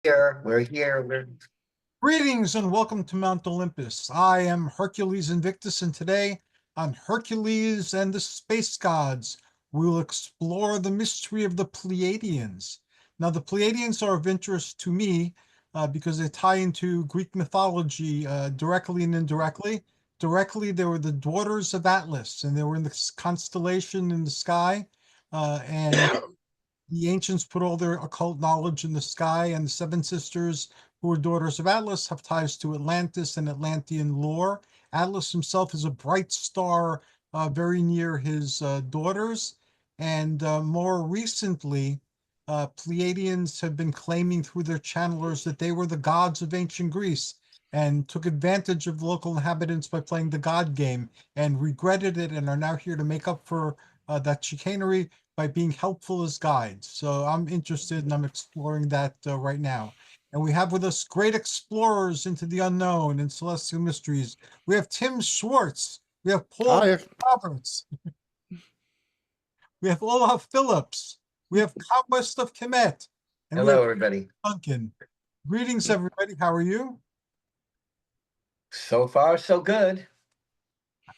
here. We're here. Greetings and welcome to Mount Olympus. I am Hercules Invictus, and today on Hercules and the Space Gods, we will explore the mystery of the Pleiadians. Now, the Pleiadians are of interest to me because they tie into Greek mythology directly and indirectly. Directly, they were the daughters of Atlas, and they were in this constellation in the sky, and the ancients put all their occult knowledge in the sky, and the seven sisters, who are daughters of Atlas, have ties to Atlantis and Atlantean lore. Atlas himself is a bright star very near his daughters. And more recently, Pleiadians have been claiming through their channelers that they were the gods of ancient Greece and took advantage of local inhabitants by playing the god game and regretted it and are now here to make up for that chicanery by being helpful as guides. So I'm interested and I'm exploring that right now. And we have with us great explorers into the unknown and celestial mysteries. We have Tim Schwartz. We have Paul Hi. Roberts. We have Olaf Phillips. We have Conquest of Kemet. And we Hello, have everybody. Duncan. Greetings, everybody. How are you? So far, so good.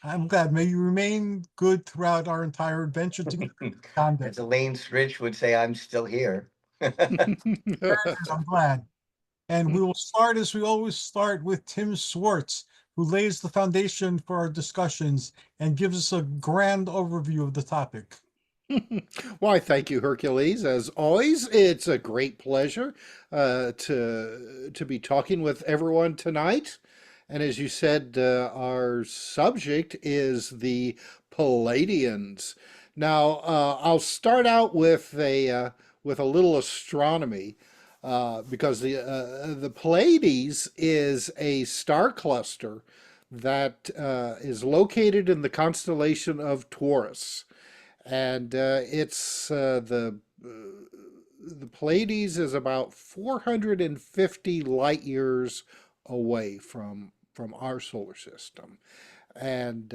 I'm glad. May you remain good throughout our entire adventure together. As Elaine Stritch would say, I'm still here. I'm glad. And we will start as we always start with Tim Schwartz, who lays the foundation for our discussions and gives us a grand overview of the topic. Why, thank you, Hercules. As always, it's a great pleasure to be talking with everyone tonight. And as you said, our subject is the Pleiadians. Now, I'll start out with a little astronomy. Because the Pleiades is a star cluster that is located in the constellation of Taurus, and it's the Pleiades is about 450 light years away from our solar system, and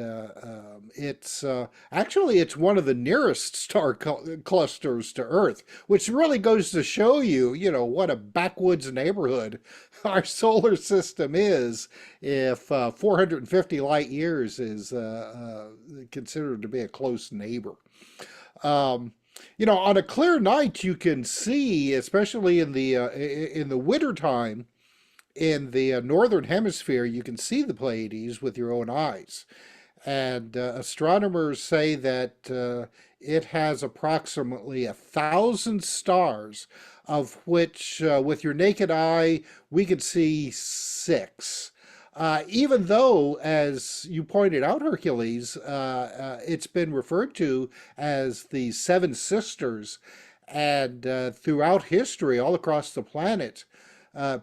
it's actually it's one of the nearest star clusters to Earth, which really goes to show you, what a backwoods neighborhood our solar system is. If 450 light years is considered to be a close neighbor. On a clear night, you can see, especially in the winter time, in the northern hemisphere, you can see the Pleiades with your own eyes. And astronomers say that it has approximately 1,000 stars, of which, with your naked eye, we could see six. Even though, as you pointed out, Hercules, it's been referred to as the Seven Sisters, and throughout history, all across the planet,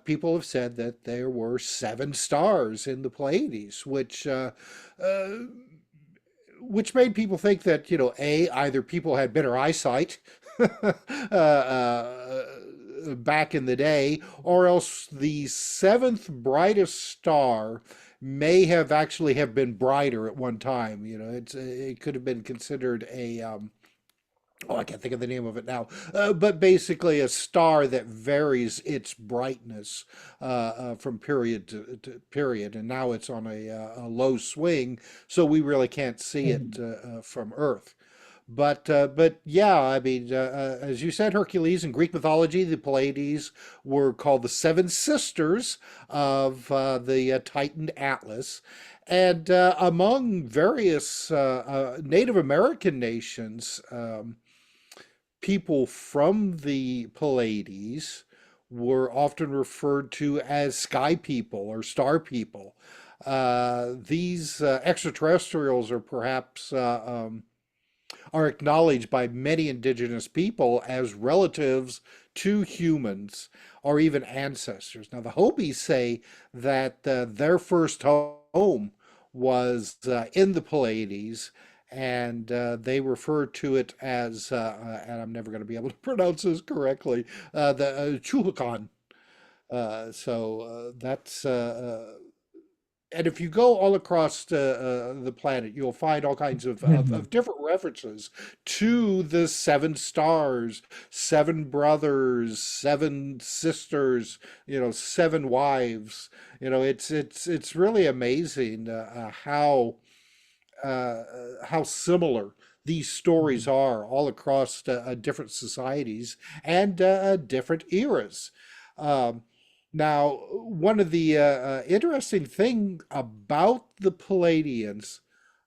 people have said that there were seven stars in the Pleiades, which made people think that, either people had better eyesight back in the day, or else the seventh brightest star may have actually have been brighter at one time. It could have been considered a oh, I can't think of the name of it now, but basically a star that varies its brightness from period to period, and now it's on a low swing, so we really can't see it from Earth. But yeah, I mean, as you said, Hercules, in Greek mythology, the Pleiades were called the seven sisters of the Titan Atlas. And among various Native American nations, people from the Pleiades were often referred to as sky people or star people. These extraterrestrials are perhaps are acknowledged by many indigenous people as relatives to humans or even ancestors. Now, the Hobis say that their first home was in the Pleiades, and they refer to it as, and I'm never going to be able to pronounce this correctly, the Chulukan. So that's and if you go all across the planet, you'll find all kinds of different references to the seven stars, seven brothers, seven sisters, seven wives. It's really amazing how similar these stories are all across different societies and different eras. Um, Now, one of the interesting thing about the Pleiadians,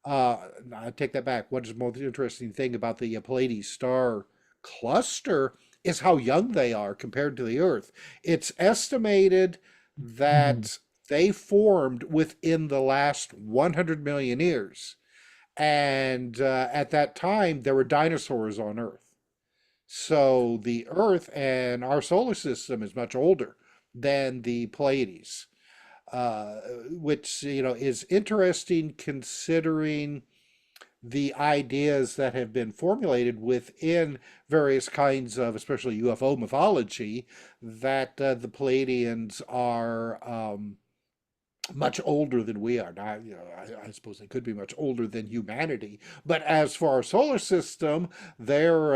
I take that back. What is the most interesting thing about the Pleiades star cluster is how young they are compared to the Earth. It's estimated that they formed within the last 100 million years. And at that time, there were dinosaurs on Earth. So the Earth and our solar system is much older than the Pleiades, which is interesting considering the ideas that have been formulated within various kinds of, especially UFO mythology, that the Pleiadians are much older than we are. Now, I suppose they could be much older than humanity, but as for our solar system, they're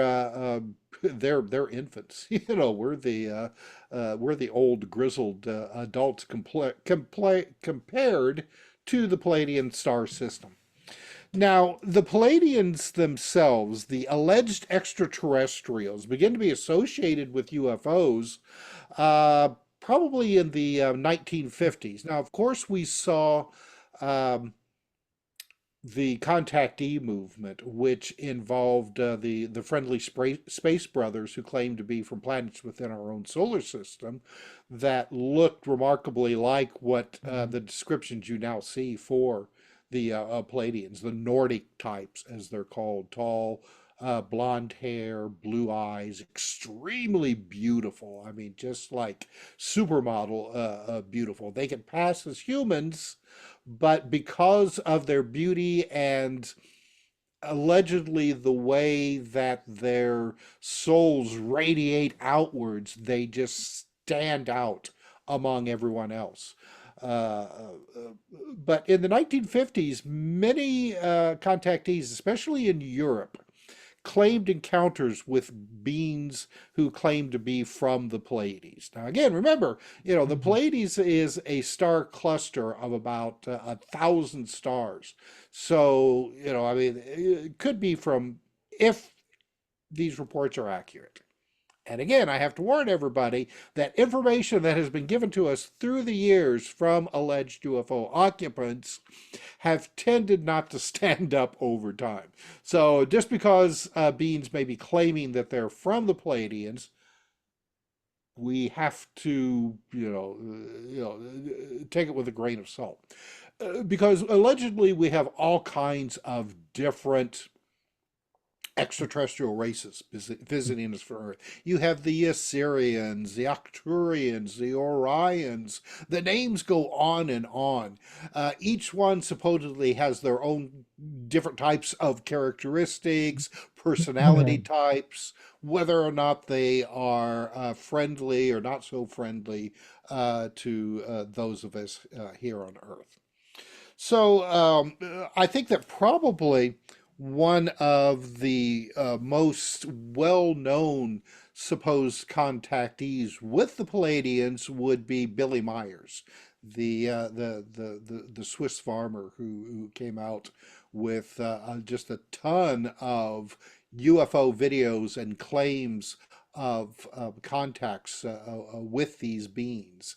infants. We're the old grizzled adults compared to the Pleiadian star system. Now, the Pleiadians themselves, the alleged extraterrestrials, begin to be associated with UFOs probably in the 1950s. Now, of course, we saw um, the contactee movement, which involved the friendly space brothers who claimed to be from planets within our own solar system that looked remarkably like what the descriptions you now see for the Pleiadians, the Nordic types, as they're called, tall, blonde hair, blue eyes, extremely beautiful. I mean, just like supermodel beautiful. They can pass as humans, but because of their beauty and allegedly the way that their souls radiate outwards, they just stand out among everyone else. But in the 1950s, many contactees, especially in Europe, claimed encounters with beings who claimed to be from the Pleiades. Now, again, remember, the Pleiades is a star cluster of about 1,000 stars. So, I mean, it could be from, if these reports are accurate. And again, I have to warn everybody that information that has been given to us through the years from alleged UFO occupants have tended not to stand up over time. So just because beings may be claiming that they're from the Pleiadians, we have to, take it with a grain of salt. Because allegedly we have all kinds of different extraterrestrial races visiting us for Earth. You have the Assyrians, the Arcturians, the Orions. The names go on and on. Each one supposedly has their own different types of characteristics, personality types, whether or not they are friendly or not so friendly to those of us here on Earth. So I think that probably one of the most well-known supposed contactees with the Pleiadians would be Billy Myers, the Swiss farmer who came out with just a ton of UFO videos and claims of contacts with these beings.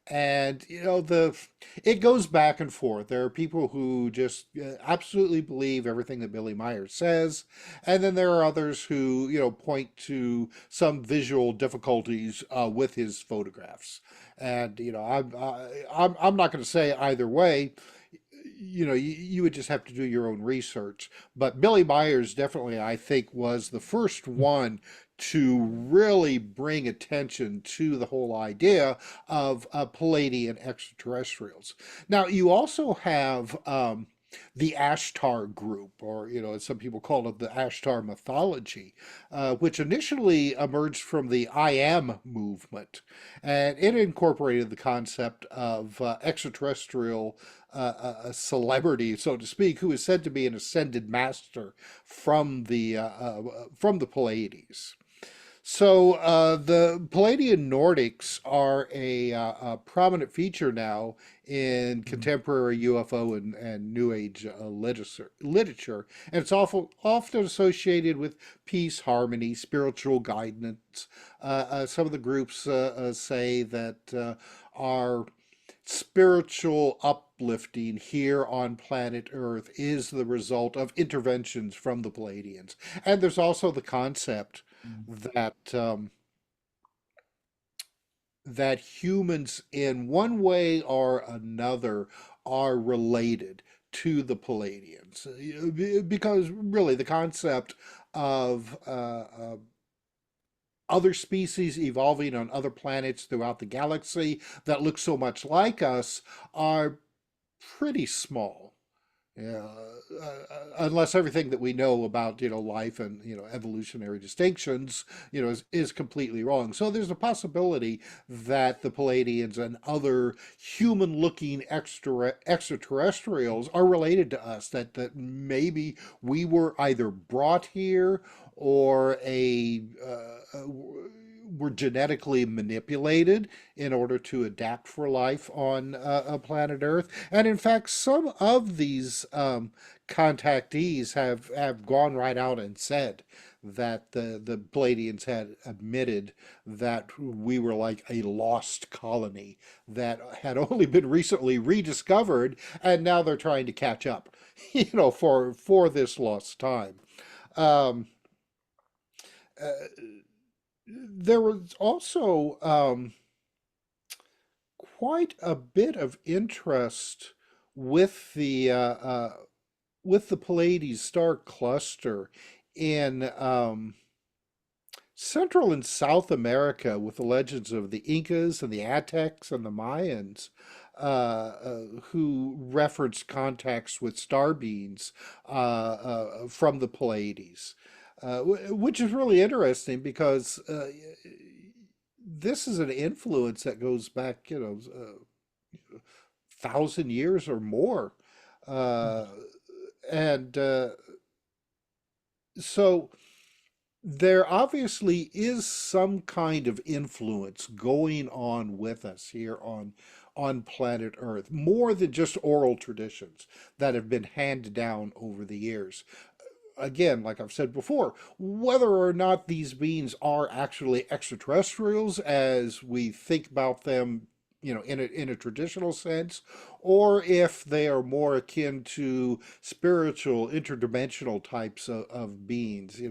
And it goes back and forth. There are people who just absolutely believe everything that Billy Myers says, and then there are others who point to some visual difficulties with his photographs. And I'm not going to say either way. You would just have to do your own research. But Billy Myers definitely, I think, was the first one to really bring attention to the whole idea of Pleiadian extraterrestrials. Now, you also have the Ashtar group, or as some people call it, the Ashtar mythology, which initially emerged from the I Am movement, and it incorporated the concept of extraterrestrial celebrity, so to speak, who is said to be an ascended master from the Pleiades. So the Palladian Nordics are a prominent feature now in contemporary UFO and New Age literature, and it's often associated with peace, harmony, spiritual guidance. Some of the groups say that our spiritual uplifting here on planet Earth is the result of interventions from the Palladians. And there's also the concept that that humans in one way or another are related to the Palladians, because really the concept of other species evolving on other planets throughout the galaxy that look so much like us are pretty small. Yeah, unless everything that we know about life and evolutionary distinctions is completely wrong. So there's a possibility that the Palladians and other human-looking extraterrestrials are related to us. That maybe we were either brought here or were genetically manipulated in order to adapt for life on planet Earth. And in fact, some of these contactees have gone right out and said that the Pleiadians had admitted that we were like a lost colony that had only been recently rediscovered, and now they're trying to catch up, for this lost time. Um, uh, there was also quite a bit of interest with the Pleiades star cluster in Central and South America, with the legends of the Incas and the Aztecs and the Mayans, who referenced contacts with star beings from the Pleiades, which is really interesting because this is an influence that goes back, 1,000 years or more. Uh, and so there obviously is some kind of influence going on with us here on planet Earth, more than just oral traditions that have been handed down over the years. Again, like I've said before, whether or not these beings are actually extraterrestrials as we think about them, in a traditional sense, or if they are more akin to spiritual, interdimensional types of beings,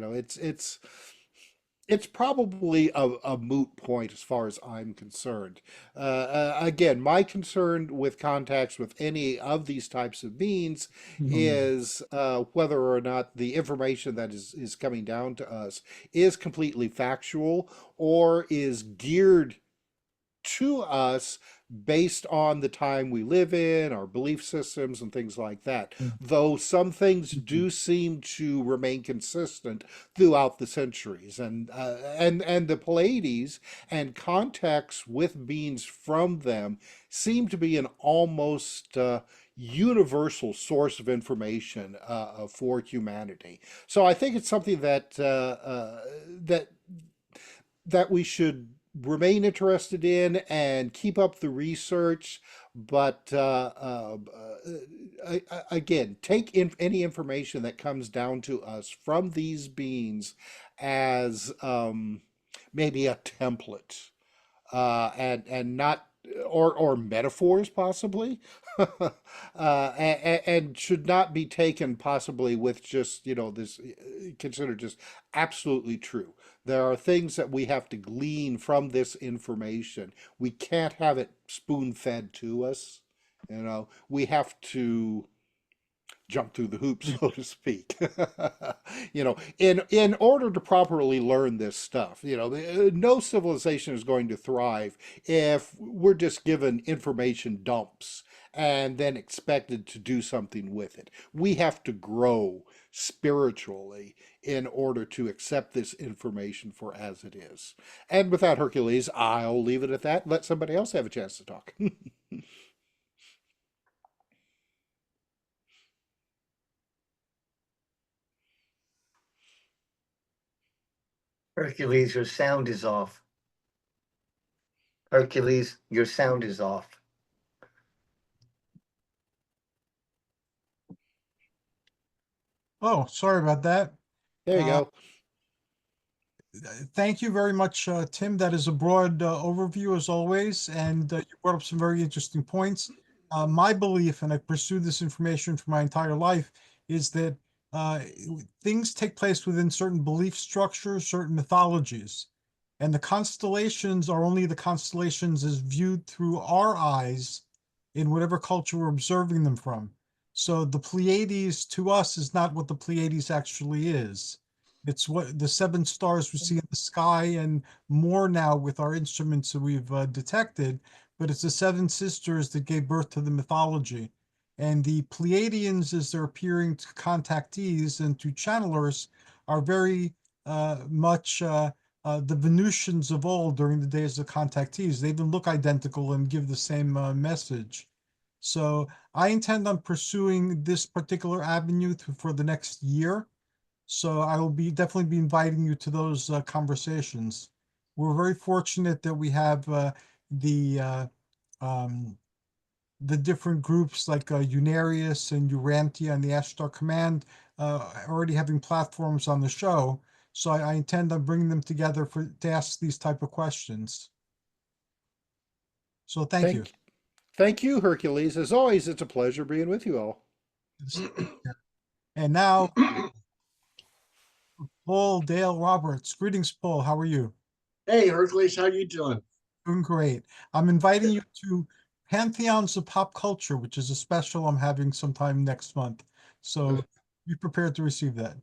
it's probably a moot point as far as I'm concerned. Again, my concern with contacts with any of these types of beings is whether or not the information that is coming down to us is completely factual or is geared to us based on the time we live in, our belief systems, and things like that. Though some things do seem to remain consistent throughout the centuries, and the Pleiades and contacts with beings from them seem to be an almost universal source of information for humanity. So I think it's something that we should remain interested in and keep up the research, but again, take any information that comes down to us from these beings as maybe a template, and not, or metaphors possibly, and should not be taken possibly with just this considered just absolutely true. There are things that we have to glean from this information. We can't have it spoon fed to us. We have to jump through the hoops, so to speak. In order to properly learn this stuff, no civilization is going to thrive if we're just given information dumps and then expected to do something with it. We have to grow spiritually in order to accept this information for as it is. And with that, Hercules, I'll leave it at that. Let somebody else have a chance to talk. Hercules, your sound is off. Hercules, your sound is off. Oh, sorry about that. There you Uh, go. Thank you very much, Tim. That is a broad overview as always, and you brought up some very interesting points. My belief, and I pursued this information for my entire life, is that uh, things take place within certain belief structures, certain mythologies, and the constellations are only the constellations as viewed through our eyes in whatever culture we're observing them from. So the Pleiades to us is not what the Pleiades actually is. It's what the seven stars we see in the sky and more now with our instruments that we've detected, but it's the seven sisters that gave birth to the mythology. And the Pleiadians, as they're appearing to contactees and to channelers, are very much the Venusians of old during the days of contactees. They even look identical and give the same message. So I intend on pursuing this particular avenue for the next year. So I will definitely be inviting you to those conversations. We're very fortunate that we have the uh, um, the different groups like Unarius and Urantia and the Ashtar Command already having platforms on the show. So I intend on bringing them together to ask these type of questions. So thank you. Thank you, Hercules. As always, it's a pleasure being with you all. And now, Paul Dale Roberts. Greetings, Paul. How are you? Hey, Hercules, how you doing? Doing great. I'm inviting you to Pantheons of Pop Culture, which is a special I'm having sometime next month. So be prepared to receive that.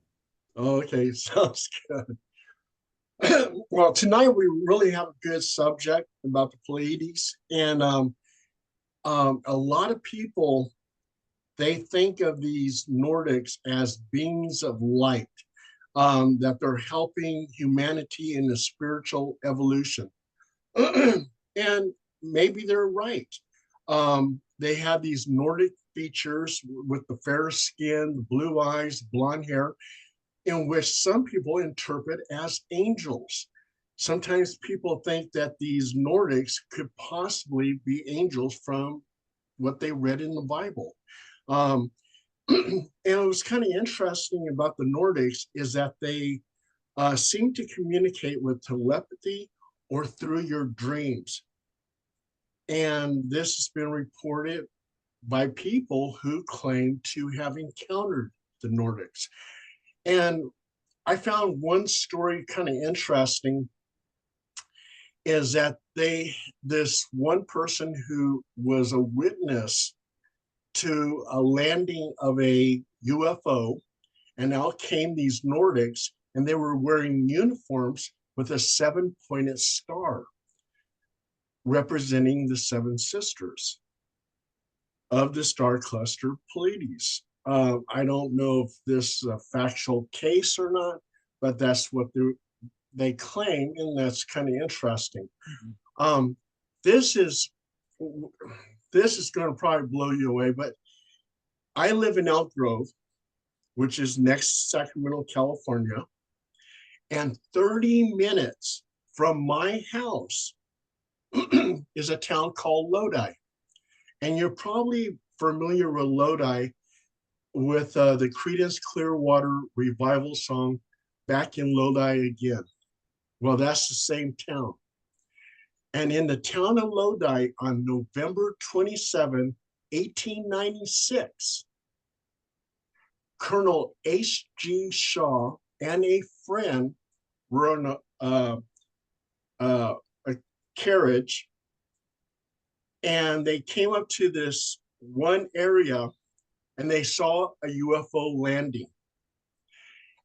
Okay, sounds good. Well, tonight we really have a good subject about the Pleiades, and a lot of people they think of these Nordics as beings of light, that they're helping humanity in the spiritual evolution, and maybe they're right. They have these Nordic features with the fair skin, the blue eyes, blonde hair, in which some people interpret as angels. Sometimes people think that these Nordics could possibly be angels from what they read in the Bible. And it was kind of interesting about the Nordics is that they seem to communicate with telepathy or through your dreams. And this has been reported by people who claim to have encountered the Nordics. And I found one story kind of interesting is that this one person who was a witness to a landing of a UFO, and out came these Nordics, and they were wearing uniforms with a seven-pointed star representing the seven sisters of the star cluster Pleiades. I don't know if this is a factual case or not, but that's what they claim, and that's kind of interesting. Um, this is going to probably blow you away, but I live in Elk Grove, which is next to Sacramento, California, and 30 minutes from my house is a town called Lodi. And you're probably familiar with Lodi with the Creedence Clearwater Revival song, Back in Lodi Again. Well, that's the same town. And in the town of Lodi on November 27, 1896, Colonel H.G. Shaw and a friend were on a carriage, and they came up to this one area and they saw a UFO landing.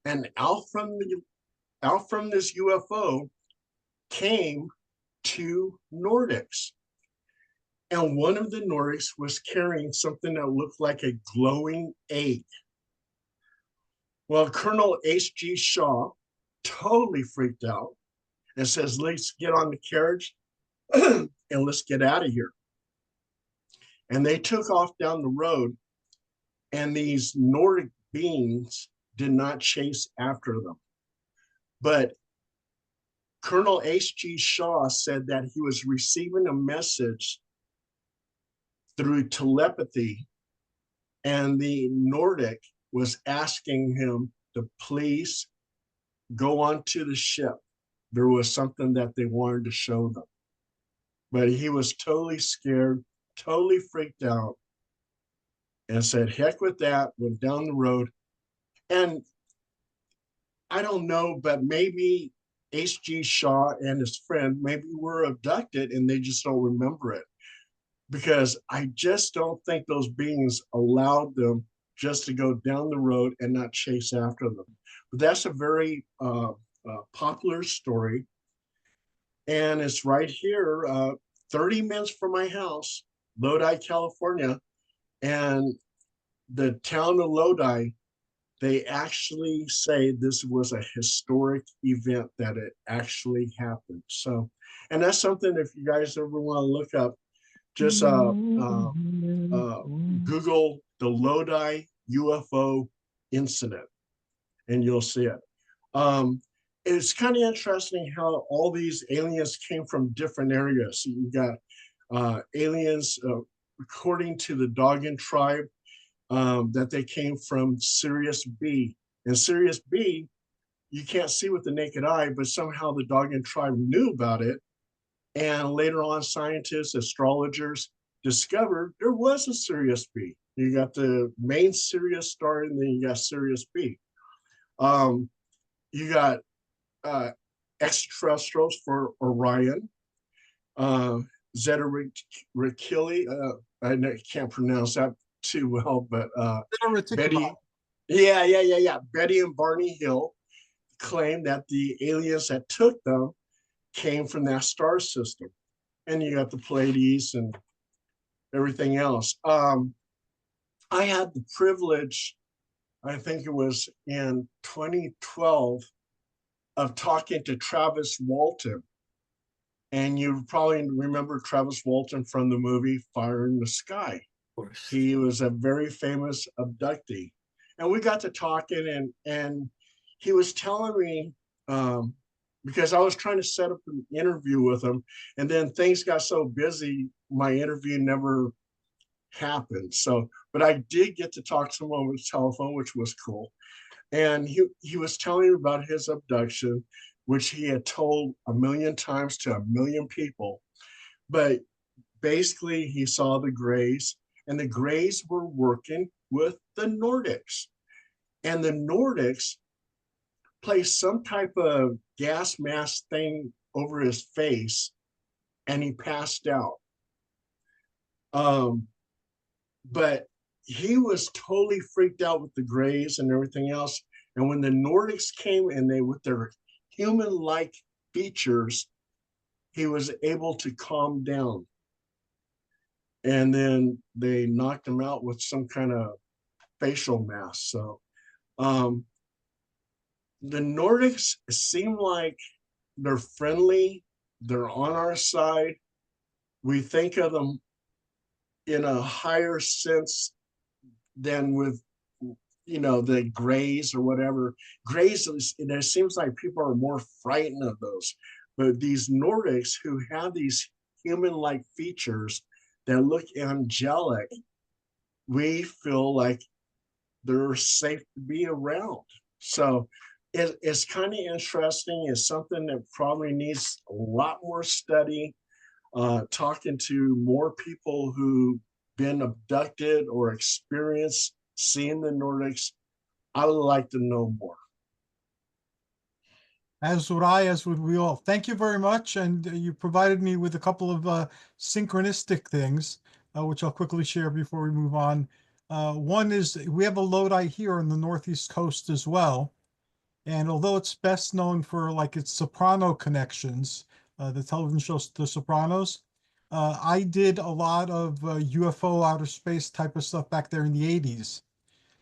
And out from this UFO came two Nordics. And one of the Nordics was carrying something that looked like a glowing egg. Well, Colonel H.G. Shaw totally freaked out and says, let's get on the carriage and let's get out of here. And they took off down the road, and these Nordic beings did not chase after them. But Colonel H.G. Shaw said that he was receiving a message through telepathy, and the Nordic was asking him to please go onto the ship. There was something that they wanted to show them. But he was totally scared, totally freaked out, and said, heck with that, went down the road. And I don't know, but maybe H.G. Shaw and his friend maybe were abducted and they just don't remember it. Because I just don't think those beings allowed them just to go down the road and not chase after them. But that's a very popular story. And it's right here, 30 minutes from my house, Lodi, California. And the town of Lodi, they actually say this was a historic event, that it actually happened. So, and that's something, if you guys ever want to look up, just Google the Lodi UFO incident and you'll see it. It's kind of interesting how all these aliens came from different areas. So you got aliens, according to the Dogon tribe, that they came from Sirius B. And Sirius B, you can't see with the naked eye, but somehow the Dogon tribe knew about it. And later on, scientists, astrologers discovered there was a Sirius B. You got the main Sirius star, and then you got Sirius B. You got extraterrestrials for Orion, Zeta Reticuli. I can't pronounce that too well, but Betty, Betty and Barney Hill claim that the aliens that took them came from that star system. And you got the Pleiades and everything else. I had the privilege, I think it was in 2012, of talking to Travis Walton. And you probably remember Travis Walton from the movie Fire in the Sky. Of course. He was a very famous abductee. And we got to talking, and he was telling me, because I was trying to set up an interview with him, and then things got so busy, my interview never happened. So, but I did get to talk to him over the telephone, which was cool. And he was telling me about his abduction, which he had told 1 million times to 1 million people. But basically, he saw the Greys, and the Greys were working with the Nordics. And the Nordics placed some type of gas mask thing over his face, and he passed out. But he was totally freaked out with the Greys and everything else. And when the Nordics came and they, with their human-like features, he was able to calm down. And then they knocked him out with some kind of facial mask. So the Nordics seem like they're friendly. They're on our side. We think of them in a higher sense than with, the Greys or whatever. Greys, it seems like people are more frightened of those. But these Nordics who have these human-like features that look angelic, we feel like they're safe to be around. So it's kind of interesting. It's something that probably needs a lot more study, talking to more people who've been abducted or experienced seeing the Nordics. I would like to know more. As would I, as would we all. Thank you very much. And you provided me with a couple of synchronistic things, which I'll quickly share before we move on. One is we have a Lodi here on the Northeast coast as well. And although it's best known for like its soprano connections, the television show The Sopranos, I did a lot of UFO outer space type of stuff back there in the 80s.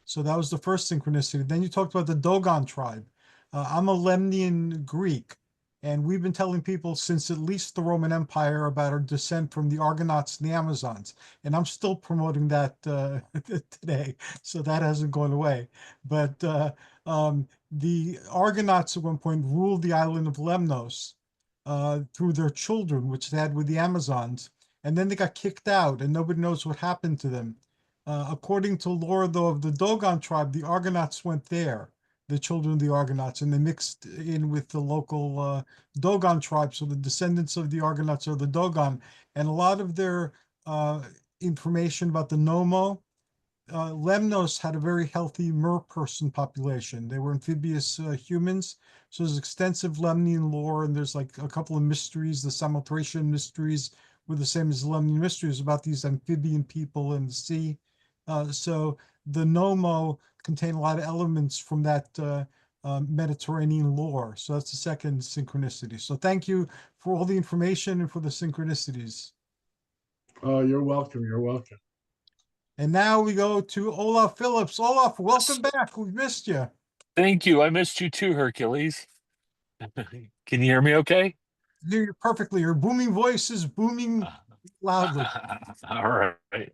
So that was the first synchronicity. Then you talked about the Dogon tribe. I'm a Lemnian Greek, and we've been telling people since at least the Roman Empire about our descent from the Argonauts and the Amazons. And I'm still promoting that today. So that hasn't gone away. But the Argonauts at one point ruled the island of Lemnos through their children, which they had with the Amazons. And then they got kicked out, and nobody knows what happened to them. According to lore, though, of the Dogon tribe, the Argonauts went there, the children of the Argonauts, and they mixed in with the local Dogon tribe. So the descendants of the Argonauts are the Dogon. And a lot of their information about the Nomo, Lemnos had a very healthy mer-person population. They were amphibious humans. So there's extensive Lemnian lore, and there's like a couple of mysteries. The Samothracian mysteries were the same as the Lemnian mysteries about these amphibian people in the sea. So the Nomo contain a lot of elements from that Mediterranean lore. So that's the second synchronicity. So thank you for all the information and for the synchronicities. Oh, you're welcome. You're welcome. And now we go to Olaf Phillips. Olaf, welcome back. We've missed you. Thank you. I missed you too, Hercules. Can you hear me okay? Hear you perfectly. Your booming voice is booming loudly. All right.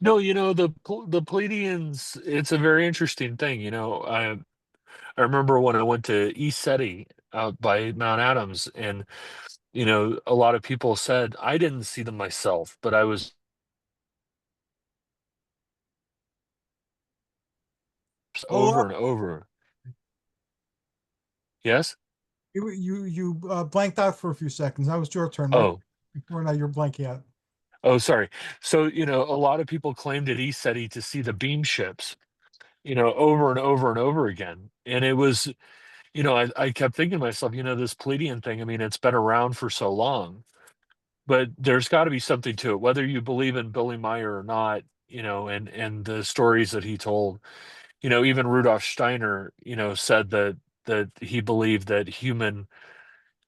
No, the Pleiadians, it's a very interesting thing. I remember when I went to ECETI out by Mount Adams, and a lot of people said I didn't see them myself, but I was over Olaf, and over. Yes? you blanked out for a few seconds. That was your turn, right? Oh, Before now you're blanking out. oh, sorry. So, a lot of people claimed at ECETI to see the beam ships, over and over and over again. And it was, I kept thinking to myself, this Pleiadian thing, I mean, it's been around for so long, but there's got to be something to it, whether you believe in Billy Meyer or not, and the stories that he told. Even Rudolf Steiner, said that he believed that human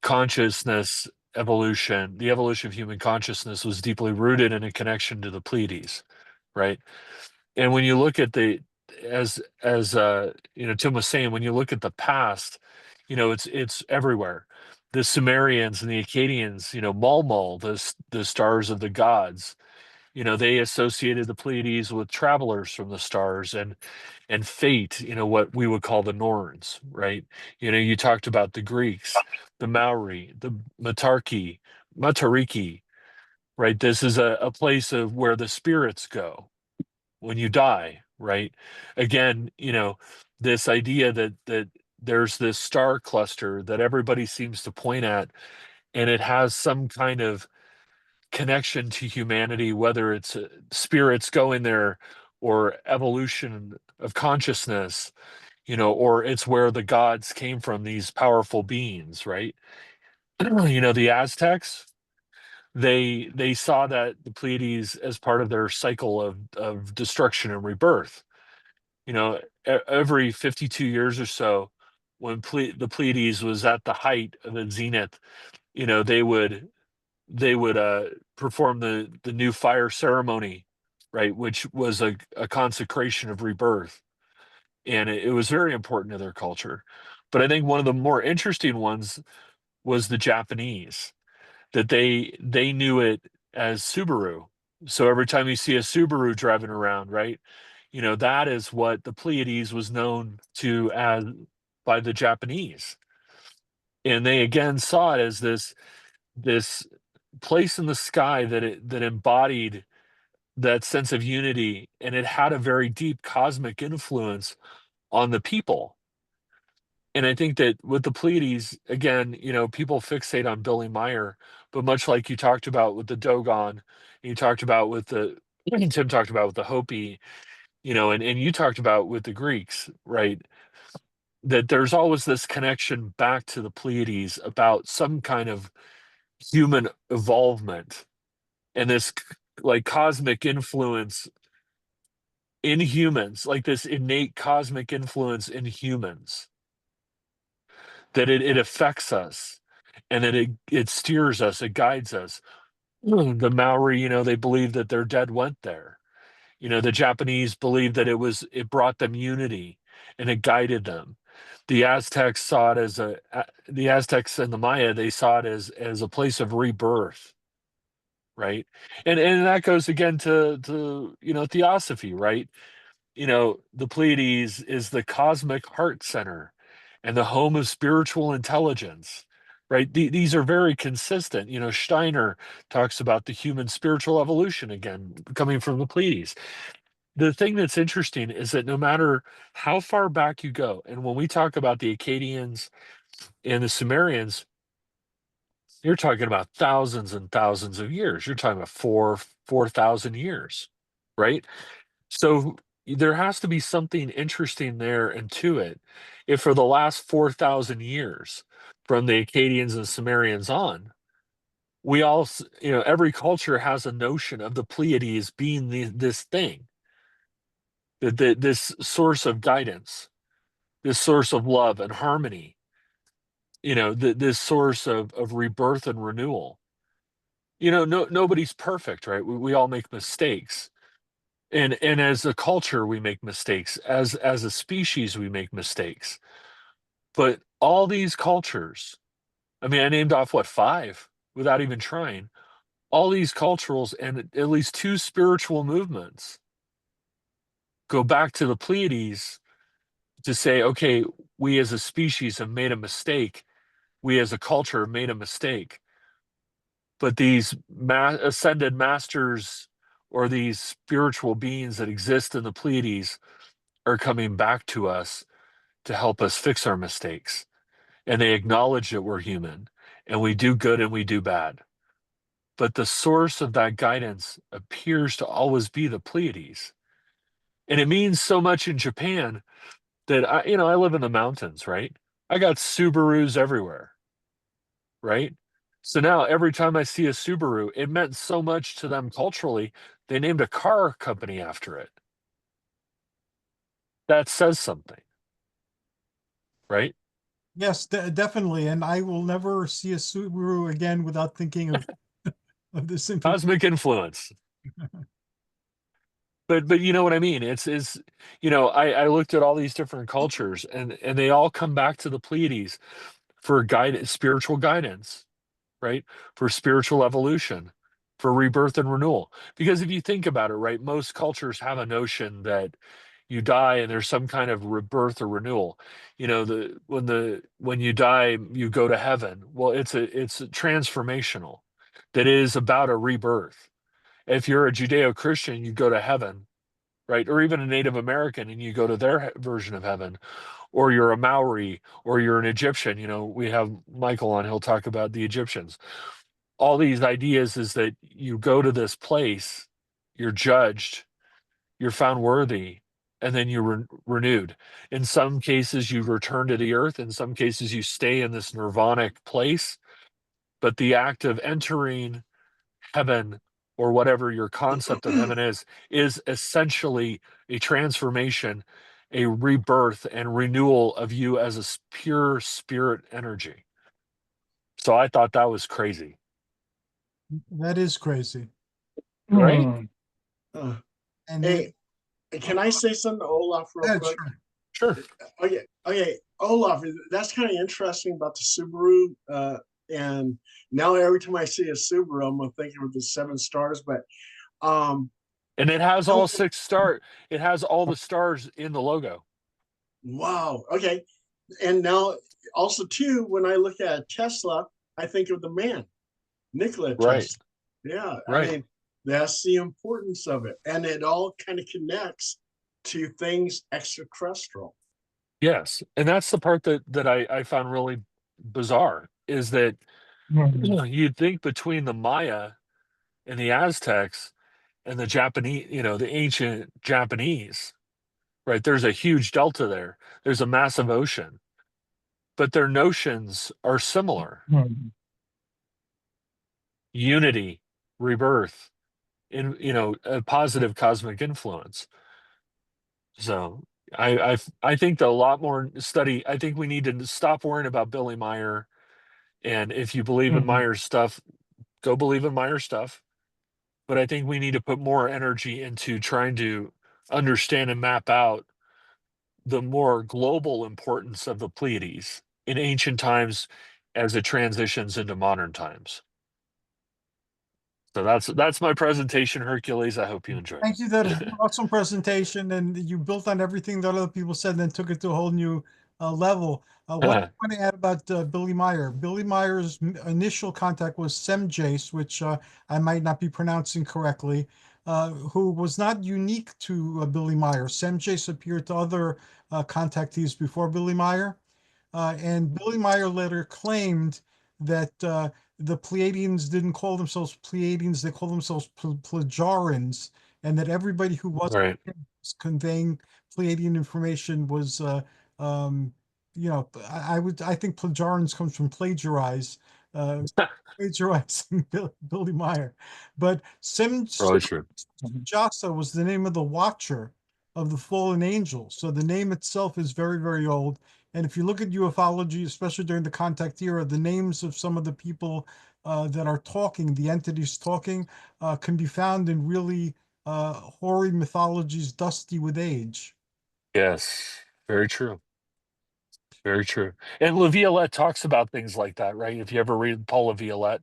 consciousness evolution, the evolution of human consciousness, was deeply rooted in a connection to the Pleiades, right? And when you look at as Tim was saying, when you look at the past, it's everywhere. The Sumerians and the Akkadians, Mulmul, the stars of the gods, they associated the Pleiades with travelers from the stars, and fate, what we would call the Norns, right? You talked about the Greeks, the Maori, the Matariki, right? This is a place of where the spirits go when you die, right? Again, this idea that there's this star cluster that everybody seems to point at, and it has some kind of connection to humanity, whether it's spirits going there or evolution of consciousness, or it's where the gods came from, these powerful beings, right? The Aztecs, they saw that the Pleiades as part of their cycle of destruction and rebirth. Every 52 years or so, when the Pleiades was at the height of the zenith, they would perform the new fire ceremony, right, which was a consecration of rebirth, and it was very important to their culture. But I think one of the more interesting ones was the Japanese, that they knew it as Subaru. So every time you see a Subaru driving around, right, that is what the Pleiades was known to as by the Japanese. And they again saw it as this place in the sky that embodied that sense of unity, and it had a very deep cosmic influence on the people. And I think that with the Pleiades, again, people fixate on Billy Meyer, but much like you talked about with the Dogon, you talked about with the Tim talked about with the Hopi, and you talked about with the Greeks, right? That there's always this connection back to the Pleiades about some kind of human evolvement and this like cosmic influence in humans, like this innate cosmic influence in humans, that it affects us, and that it steers us, it guides us. The Maori, they believed that their dead went there. The Japanese believed that it brought them unity and it guided them. The Aztecs saw it as the Aztecs and the Maya, they saw it as a place of rebirth, right? And that goes again to theosophy, right? The Pleiades is the cosmic heart center and the home of spiritual intelligence, right? These are very consistent. Steiner talks about the human spiritual evolution again, coming from the Pleiades. The thing that's interesting is that no matter how far back you go, and when we talk about the Akkadians and the Sumerians, you're talking about thousands and thousands of years. You're talking about 4,000 years, right? So there has to be something interesting there and to it. If for the last 4,000 years, from the Akkadians and Sumerians on, we all, every culture has a notion of the Pleiades being this thing, this source of guidance, this source of love and harmony, this source of rebirth and renewal. Nobody's perfect, right? We all make mistakes. And as a culture, we make mistakes. As a species, we make mistakes. But all these cultures, I mean, I named off what, 5 without even trying. All these cultures and at least 2 spiritual movements go back to the Pleiades to say, okay, we as a species have made a mistake. We as a culture have made a mistake. But these ascended masters or these spiritual beings that exist in the Pleiades are coming back to us to help us fix our mistakes. And they acknowledge that we're human and we do good and we do bad. But the source of that guidance appears to always be the Pleiades. And it means so much in Japan that I live in the mountains, right? I got Subarus everywhere, right? So now every time I see a Subaru, it meant so much to them culturally, they named a car company after it. That says something, right? Yes, definitely. And I will never see a Subaru again without thinking of this information. Cosmic influence. But you know what I mean? I looked at all these different cultures and they all come back to the Pleiades for guidance, spiritual guidance, right? For spiritual evolution, for rebirth and renewal. Because if you think about it, right, most cultures have a notion that you die and there's some kind of rebirth or renewal. When you die, you go to heaven. Well, it's transformational. That is about a rebirth. If you're a Judeo-Christian, you go to heaven, right? Or even a Native American and you go to their version of heaven, or you're a Maori, or you're an Egyptian. We have Michael on, he'll talk about the Egyptians. All these ideas is that you go to this place, you're judged, you're found worthy, and then you're renewed. In some cases, you return to the earth. In some cases, you stay in this nirvanic place. But the act of entering heaven, or whatever your concept of heaven is essentially a transformation, a rebirth and renewal of you as a pure spirit energy. So I thought that was crazy. That is crazy. Right? And Hey, can I say something to Olaf real yeah, quick? sure. Sure. Okay, Olaf, that's kind of interesting about the Subaru. And now every time I see a Subaru, I'm gonna think of the 7 stars. But And it has all 6 stars. It has all the stars in the logo. wow. Okay, and now also too, when I look at Tesla, I think of the man, Nikola Tesla. Right. Yeah, Right. I mean, that's the importance of it, and it all kind of connects to things extraterrestrial. Yes. And that's the part that I found really bizarre is that you'd think between the Maya and the Aztecs and the Japanese, the ancient Japanese, right? There's a huge delta there. There's a massive ocean, but their notions are similar. Unity, rebirth, a positive cosmic influence. So I think that a lot more study. I think we need to stop worrying about Billy Meyer, and if you believe in Meyer's stuff, Go believe in Meyer stuff. But I think we need to put more energy into trying to understand and map out the more global importance of the Pleiades in ancient times as it transitions into modern times. So that's my presentation, Hercules. I hope you enjoyed Thank you. That is it. an awesome presentation, and you built on everything that other people said, and then took it to a whole new level. What I want to add about Billy Meyer. Billy Meyer's initial contact was Semjace, which I might not be pronouncing correctly, who was not unique to Billy Meyer. Semjace appeared to other contactees before Billy Meyer. And Billy Meyer later claimed that the Pleiadians didn't call themselves Pleiadians, they called themselves Pleiadeans, and that everybody who Right. was conveying Pleiadian information was, I think Pleiadeans comes from plagiarize, uh, plagiarizing Billy Meyer. But Probably true. Jasa was the name of the watcher of the fallen angels. So the name itself is very, very old. And if you look at ufology, especially during the contact era, the names of some of the people that are talking, the entities talking, can be found in really hoary mythologies dusty with age. Yes. Very true. Very true. And LaViolette talks about things like that, right? If you ever read Paul LaViolette,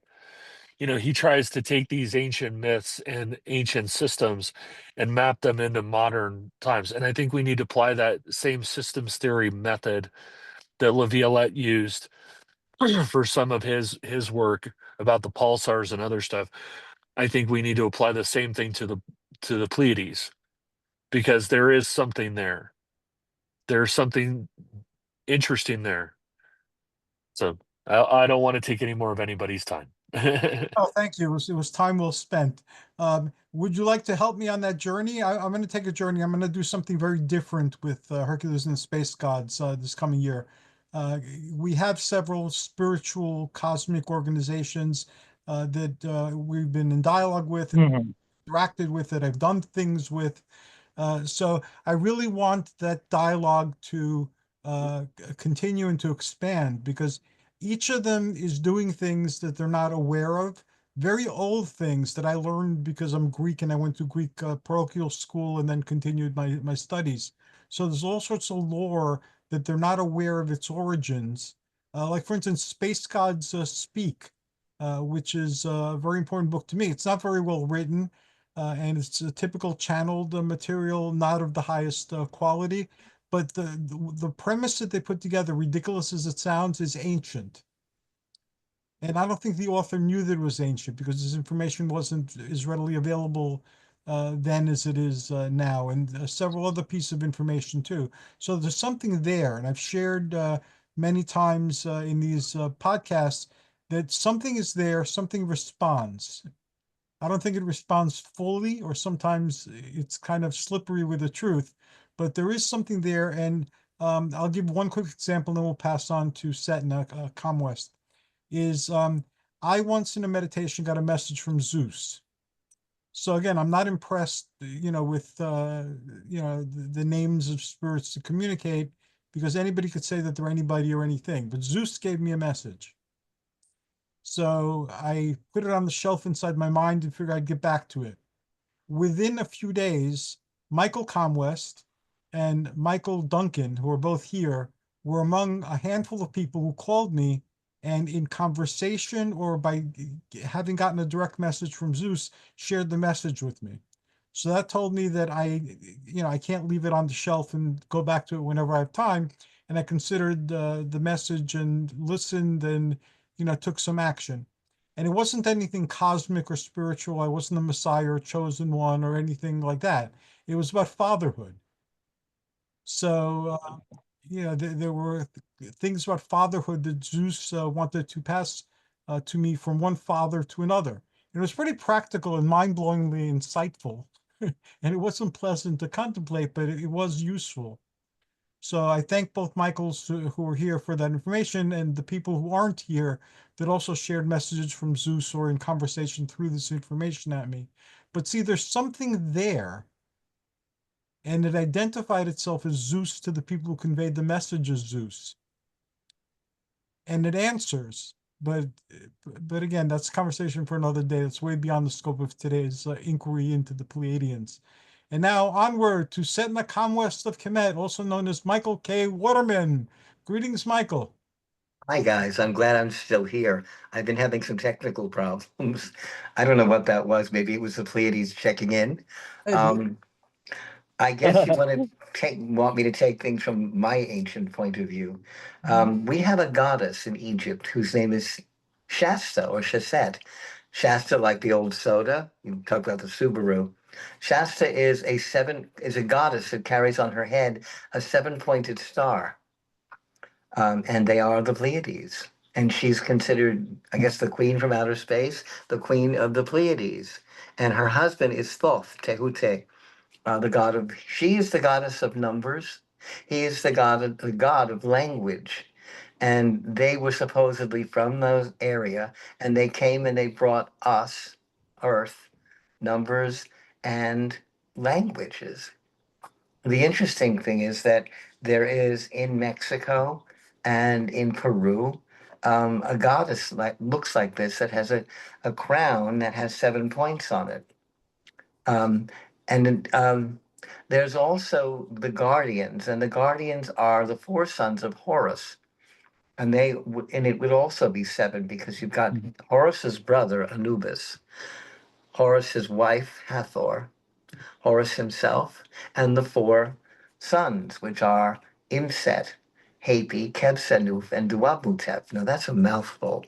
he tries to take these ancient myths and ancient systems and map them into modern times. And I think we need to apply that same systems theory method that LaViolette used for some of his work about the pulsars and other stuff. I think we need to apply the same thing to the Pleiades, because there is something there. There's something interesting there. So I don't want to take any more of anybody's time. Oh, thank you. It was time well spent. Would you like to help me on that journey? I'm going to take a journey. I'm going to do something very different with Hercules and the Space Gods this coming year. We have several spiritual cosmic organizations that we've been in dialogue with and interacted with, that I've done things with. So I really want that dialogue to continue and to expand, because each of them is doing things that they're not aware of, very old things that I learned because I'm Greek and I went to Greek parochial school and then continued my studies. So there's all sorts of lore that they're not aware of its origins. Like, for instance, Space Gods Speak, which is a very important book to me. It's not very well written, and it's a typical channeled material, not of the highest quality. But the premise that they put together, ridiculous as it sounds, is ancient. And I don't think the author knew that it was ancient, because this information wasn't as readily available then as it is now, and several other pieces of information too. So there's something there, and I've shared many times in these podcasts that something is there, something responds. I don't think it responds fully, or sometimes it's kind of slippery with the truth, but there is something there. And I'll give one quick example, and then we'll pass on to Setna, ComWest. I once in a meditation got a message from Zeus. So again, I'm not impressed, with the names of spirits to communicate, because anybody could say that they're anybody or anything. But Zeus gave me a message. So I put it on the shelf inside my mind and figured I'd get back to it. Within a few days, Michael Comwest and Michael Duncan, who are both here, were among a handful of people who called me, and in conversation or by having gotten a direct message from Zeus, shared the message with me. So that told me that I can't leave it on the shelf and go back to it whenever I have time. And I considered the message and listened and, took some action. And it wasn't anything cosmic or spiritual. I wasn't the Messiah or chosen one or anything like that. It was about fatherhood. So, there were things about fatherhood that Zeus wanted to pass to me from one father to another. It was pretty practical and mind-blowingly insightful. And it wasn't pleasant to contemplate, but it was useful. So I thank both Michaels who are here for that information, and the people who aren't here that also shared messages from Zeus or in conversation through this information at me. But see, there's something there, and it identified itself as Zeus to the people who conveyed the message as Zeus. And it answers. but but again, that's a conversation for another day. That's way beyond the scope of today's inquiry into the Pleiadians. And now onward to Setna Comwest of Kemet, also known as Michael K. Waterman. Greetings, Michael. Hi guys, I'm glad I'm still here. I've been having some technical problems. I don't know what that was. Maybe it was the Pleiades checking in. Um, I guess you want me to take things from my ancient point of view. We have a goddess in Egypt whose name is Shasta or Shasette. Shasta, like the old soda. You talk about the Subaru. Shasta is a goddess that carries on her head a seven-pointed star, and they are the Pleiades. And she's considered, I guess, the queen from outer space, the queen of the Pleiades. And her husband is Thoth, Tehute, she is the goddess of numbers. He is the god of language. And they were supposedly from the area, and they came and they brought us, Earth, numbers and languages. The interesting thing is that there is in Mexico and in Peru a goddess like looks like this that has a crown that has 7 points on it. Um, and there's also the Guardians, and the Guardians are the four sons of Horus, and and it would also be seven because you've got Horus's brother Anubis, Horus's wife Hathor, Horus himself, and the four sons, which are Imset, Hapi, Kebsenuf, and Duabutep. Now that's a mouthful,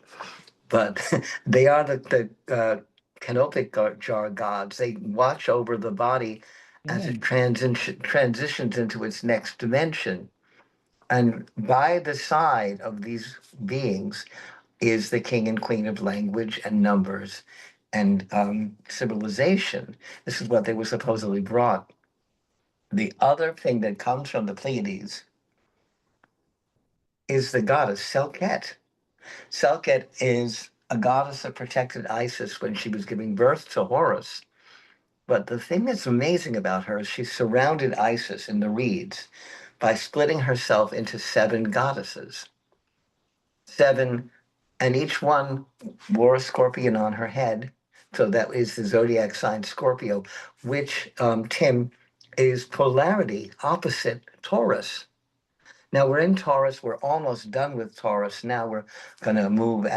but they are the canopic jar gods. They watch over the body as it transitions into its next dimension. And by the side of these beings is the king and queen of language and numbers and civilization. This is what they were supposedly brought. The other thing that comes from the Pleiades is the goddess Selket. Selket is a goddess that protected Isis when she was giving birth to Horus. But the thing that's amazing about her is she surrounded Isis in the reeds by splitting herself into seven goddesses. Seven, and each one wore a scorpion on her head. So that is the zodiac sign Scorpio, which, Tim, is polarity opposite Taurus. Now we're in Taurus. We're almost done with Taurus. Now we're going to move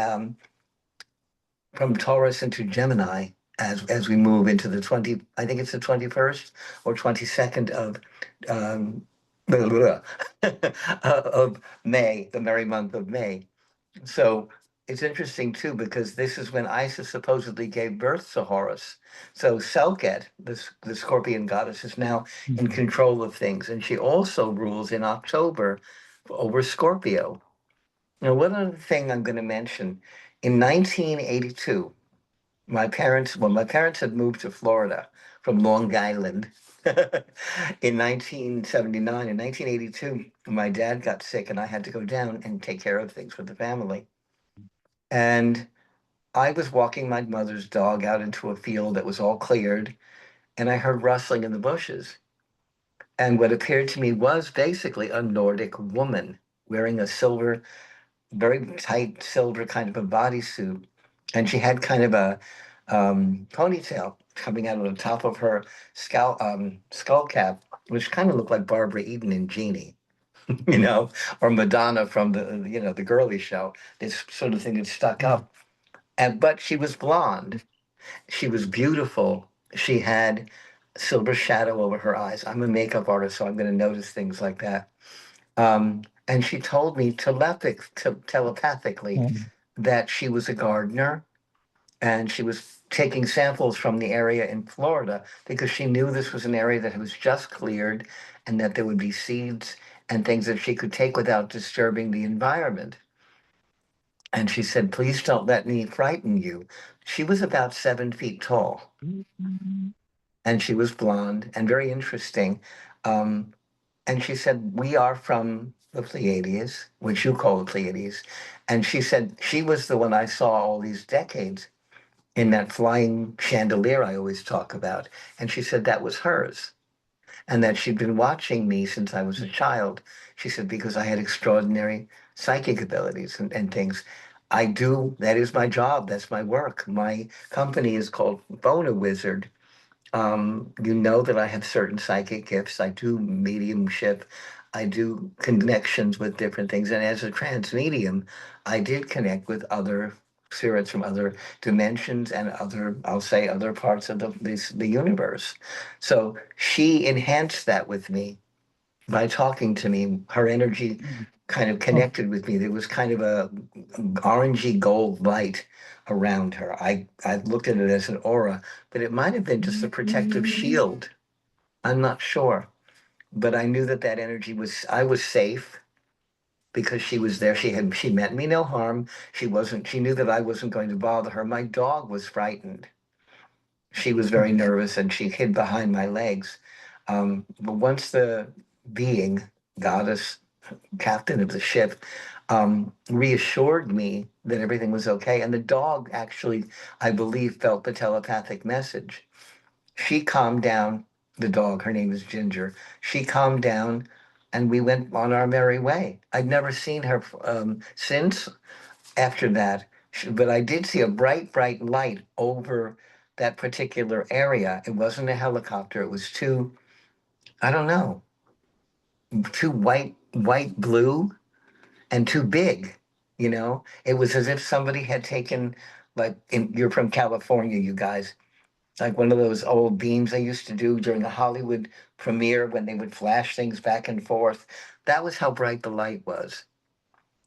from Taurus into Gemini as we move into the I think it's the 21st or 22nd um, of May, the merry month of May. So it's interesting too, because this is when Isis supposedly gave birth to Horus. So Selket, the scorpion goddess, is now in control of things. And she also rules in October over Scorpio. Now, one other thing I'm going to mention, in 1982, my parents had moved to Florida from Long Island in 1979. In 1982, my dad got sick and I had to go down and take care of things for the family. And I was walking my mother's dog out into a field that was all cleared, and I heard rustling in the bushes. And what appeared to me was basically a Nordic woman wearing a silver, very tight silver kind of a bodysuit. And she had kind of a ponytail coming out of the top of her skull cap, which kind of looked like Barbara Eden and Jeannie, or Madonna from the girly show. This sort of thing that stuck up. But she was blonde. She was beautiful. She had silver shadow over her eyes. I'm a makeup artist, so I'm going to notice things like that. And she told me telepathically that she was a gardener and she was taking samples from the area in Florida because she knew this was an area that was just cleared and that there would be seeds and things that she could take without disturbing the environment. And she said, please don't let me frighten you. She was about 7 feet tall and she was blonde and very interesting. And she said, we are from the Pleiades, which you call the Pleiades. And she said, she was the one I saw all these decades in that flying chandelier I always talk about. And she said that was hers. And that she'd been watching me since I was a child. She said, because I had extraordinary psychic abilities and things. I do, that is my job. That's my work. My company is called Bona Wizard. You know that I have certain psychic gifts. I do mediumship. I do connections with different things. And as a trans medium, I did connect with other spirits from other dimensions and other, I'll say, other parts of the universe. So she enhanced that with me by talking to me. Her energy kind of connected with me. There was kind of a orangey gold light around her. I looked at it as an aura, but it might have been just a protective shield. I'm not sure, but I knew that that energy was. I was safe because she was there. She meant me no harm. She wasn't. She knew that I wasn't going to bother her. My dog was frightened. She was very nervous and she hid behind my legs. But once the being, goddess, captain of the ship, reassured me that everything was okay. And the dog actually, I believe, felt the telepathic message. She calmed down, the dog, her name is Ginger. She calmed down and we went on our merry way. I'd never seen her since after that, but I did see a bright, bright light over that particular area. It wasn't a helicopter, it was two, I don't know, too white, blue and too big. You know, it was as if somebody had taken, like, you're from California, you guys, like one of those old beams they used to do during a Hollywood premiere when they would flash things back and forth. That was how bright the light was.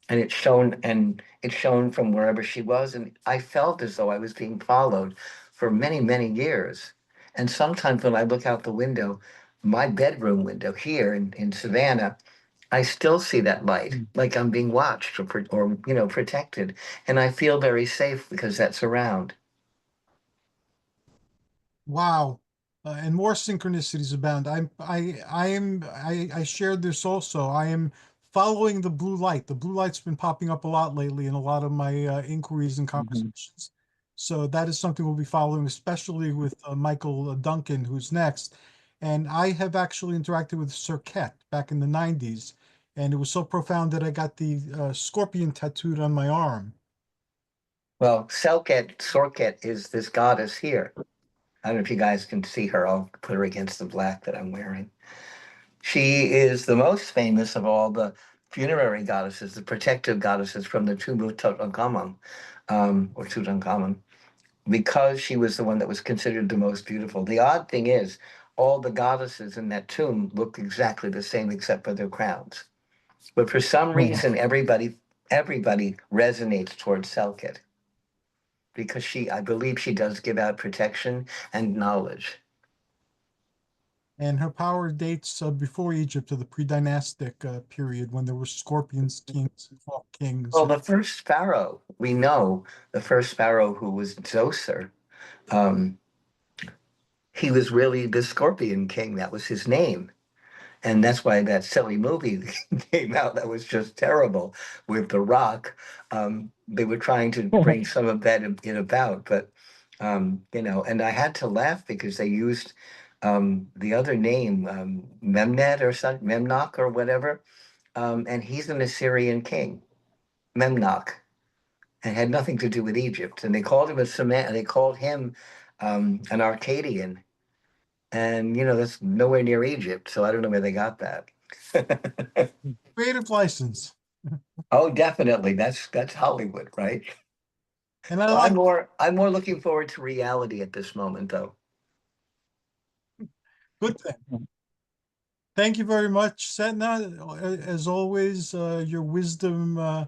And it shone from wherever she was. And I felt as though I was being followed for many, many years. And sometimes when I look out the window, my bedroom window here in Savannah, I still see that light, like I'm being watched or protected, and I feel very safe because that's around. Wow. And more synchronicities abound. I shared this also. I am following the blue light. The blue light's been popping up a lot lately in a lot of my inquiries and conversations. So that is something we'll be following, especially with Michael Duncan, who's next. And I have actually interacted with Sir Ket back in the 90s. And it was so profound that I got the scorpion tattooed on my arm. Well, Sorket is this goddess here. I don't know if you guys can see her. I'll put her against the black that I'm wearing. She is the most famous of all the funerary goddesses, the protective goddesses from the tomb of Tutankhamun, or Tutankhamun, because she was the one that was considered the most beautiful. The odd thing is, all the goddesses in that tomb look exactly the same except for their crowns. But for some reason, everybody resonates towards Selkit because I believe she does give out protection and knowledge. And her power dates before Egypt to the pre-dynastic period when there were scorpions, kings, and folk kings. Well, the first pharaoh, we know the first pharaoh who was Djoser, um, he was really the Scorpion King. That was his name. And that's why that silly movie came out that was just terrible with The Rock. They were trying to bring some of that in about, but and I had to laugh because they used the other name, Memnet or something, Memnoch or whatever, and he's an Assyrian king, Memnoch, and had nothing to do with Egypt. And they called him they called him an Arcadian, and that's nowhere near Egypt, so I don't know where they got that. Creative license. Oh, definitely. That's Hollywood, right? And I Well, like I'm more looking forward to reality at this moment, though. good thing. Thank you very much, Setna. As always, your wisdom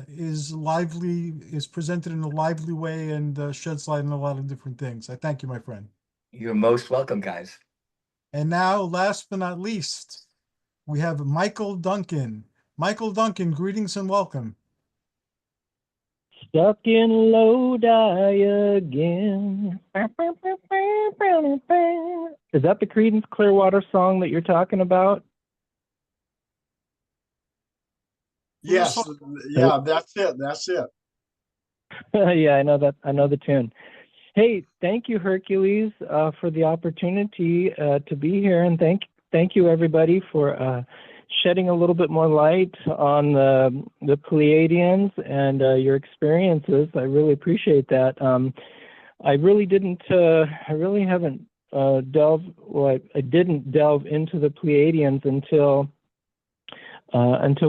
is presented in a lively way and sheds light on a lot of different things. I thank you, my friend. You're most welcome, guys. And now, last but not least, we have Michael Duncan. Michael Duncan, greetings and welcome. Stuck in Lodi again. Is that the Creedence Clearwater song that you're talking about? Yes, yeah, that's it. That's it. Yeah, I know that. I know the tune. Hey, thank you, Hercules, for the opportunity to be here, and thank you everybody for shedding a little bit more light on the Pleiadians and your experiences. I really appreciate that. I really didn't. I really haven't delved. Well, I didn't delve into the Pleiadians until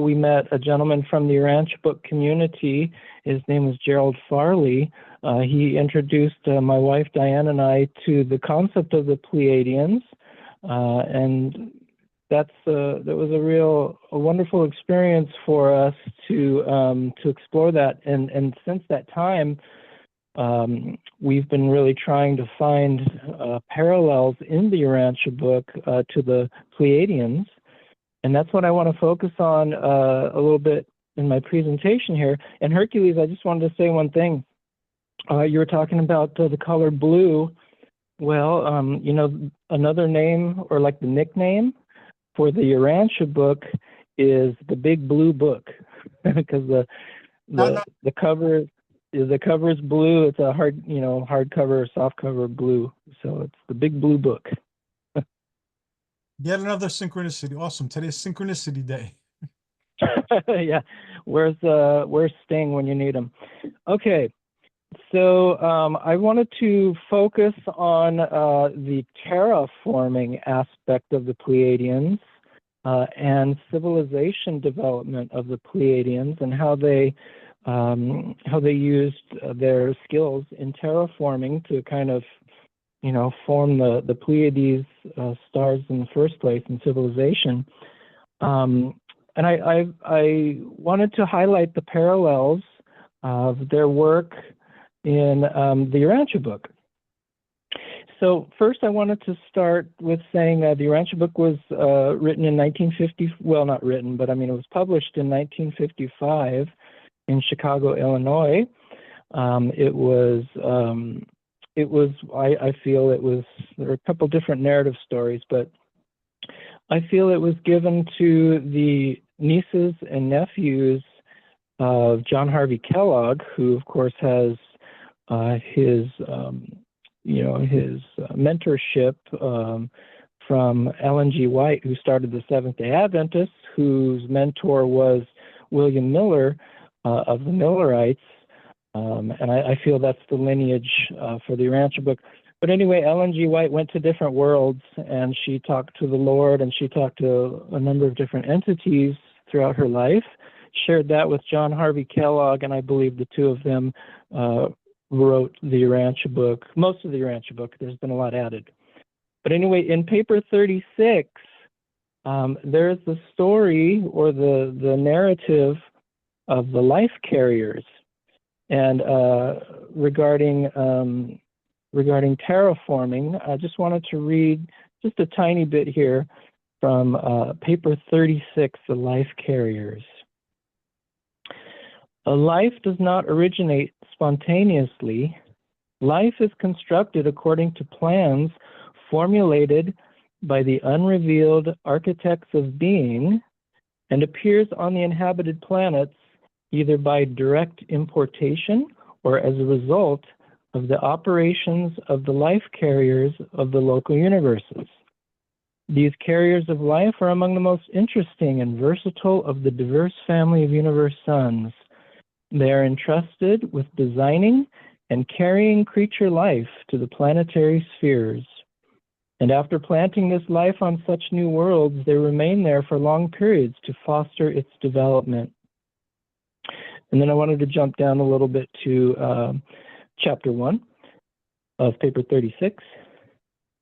we met a gentleman from the Urantia book community. His name was Gerald Farley. He introduced my wife Diane and I to the concept of the Pleiadians, and that was a wonderful experience for us to explore that. And since that time, we've been really trying to find parallels in the Urantia book to the Pleiadians. And that's what I want to focus on a little bit in my presentation here. And Hercules, I just wanted to say one thing. You were talking about the color blue. Well, another name, or like the nickname for the Urantia book, is the Big Blue Book, because the cover is blue. It's a hardcover, softcover blue. So it's the Big Blue Book. Yet another synchronicity. Awesome. Today's synchronicity day. Yeah. Where's Sting when you need him? Okay. So I wanted to focus on the terraforming aspect of the Pleiadians and civilization development of the Pleiadians, and how they used their skills in terraforming to kind of form the Pleiades stars in the first place in civilization. And I wanted to highlight the parallels of their work in the Urantia book. So first I wanted to start with saying the Urantia book was written in 1950, well, not written, but I mean it was published in 1955 in Chicago, Illinois. I feel there are a couple different narrative stories, but I feel it was given to the nieces and nephews of John Harvey Kellogg, who of course has his mentorship from Ellen G. White, who started the Seventh-day Adventists, whose mentor was William Miller of the Millerites. And I feel that's the lineage for the Urantia book. But anyway, Ellen G. White went to different worlds, and she talked to the Lord, and she talked to a number of different entities throughout her life, shared that with John Harvey Kellogg, and I believe the two of them wrote the Urantia book, most of the Urantia book. There's been a lot added. But anyway, in paper 36, there's the story or the narrative of the life carriers. And regarding terraforming, I just wanted to read just a tiny bit here from paper 36, the life carriers. A life does not originate spontaneously. Life is constructed according to plans formulated by the unrevealed architects of being, and appears on the inhabited planets either by direct importation or as a result of the operations of the life carriers of the local universes. These carriers of life are among the most interesting and versatile of the diverse family of universe sons. They are entrusted with designing and carrying creature life to the planetary spheres. And after planting this life on such new worlds, they remain there for long periods to foster its development. And then I wanted to jump down a little bit to chapter 1 of paper 36.